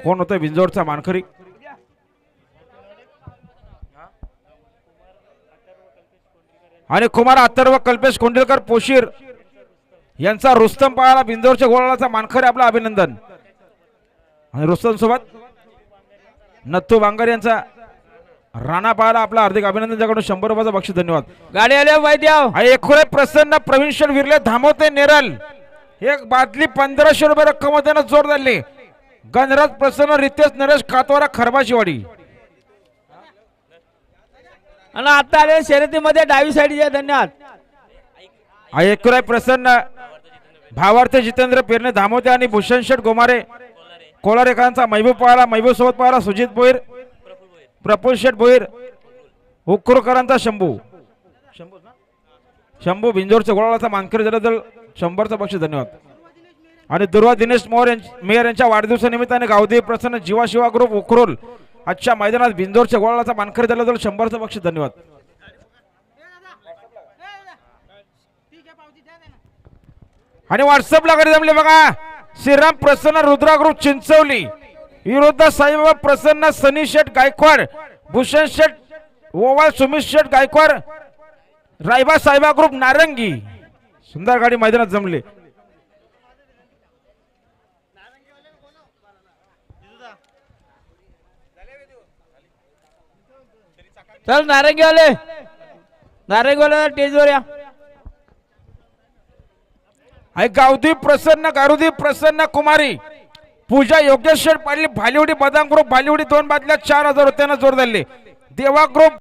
कोण होतं बिंजोडचा मानकरी? आणि कुमार अथर्व कल्पेश कोंडिलकर पोशीर यांचा रुस्तम पाहायला बिंजोडच्या गोळाचा मानकरी आपला अभिनंदन. आणि रुस्तम सोबत नत्थू बांगर यांचा राणा पाहायला आपला हार्दिक अभिनंदन. ज्याकडून 100 रुपयाचं बक्षीस. धन्यवाद. गाडी आल्या वैद्याव. एकुळे प्रसन्न प्रवीण शेठ विरले धामोते नेरल एक बादली 1500 रुपये रक्कम त्यानं जोर धरली. गणराज प्रसन्न रितेश नरेश कातवारा खरबाशीवाडी. आणि आता आले शर्यतीमध्ये डावी साईडचे. धन्यवाद. एकुळे प्रसन्न भावार्थ जितेंद्र पेरणे धामोते आणि भूषण शेठ गोमारे कोलारेकरांचा महबूब पाहायला महबूब सोबत पाहायला सुजित भोईर प्रफुल्ल शेठ भोईर उक्रोकरांचा शंभू बिंजोरच्या गोळाचा मानकरी झाल्याबद्दल 100चं बक्षीस. धन्यवाद. आणि दुर्वा दिनेश मेयर यांच्या वाढदिवसानिमित्ताने गावदेवी प्रसन्न जीवा शिवा ग्रुप उखरोल आजच्या मैदानात बिंजोरच्या गोळाचा मानकरी झाल्याबद्दल 100चं बक्षीस. धन्यवाद. आणि व्हॉट्सअपला गाडी जमले बघा. श्रीराम प्रसन्न रुद्रा ग्रुप चिंचवली विरुद्ध साईबाबा प्रसन्न सनी शेठ गायकवाड भूषण शेठ ओवाल सुमित शेठ गायकवाड रायबा साहेबा ग्रुप नारंगी. सुंदर गाडी मैदानात जमले. चल नारंगीवाले स्टेजवर या. गावदेवी प्रसन्न गारुदेवी प्रसन्न कुमारी पूजा योगेश शेठ पाटील भालीवडी बदाम ग्रुप भालीवडी 2 बादल्या 4000 रुपयांना जोर धरले. देवा ग्रुप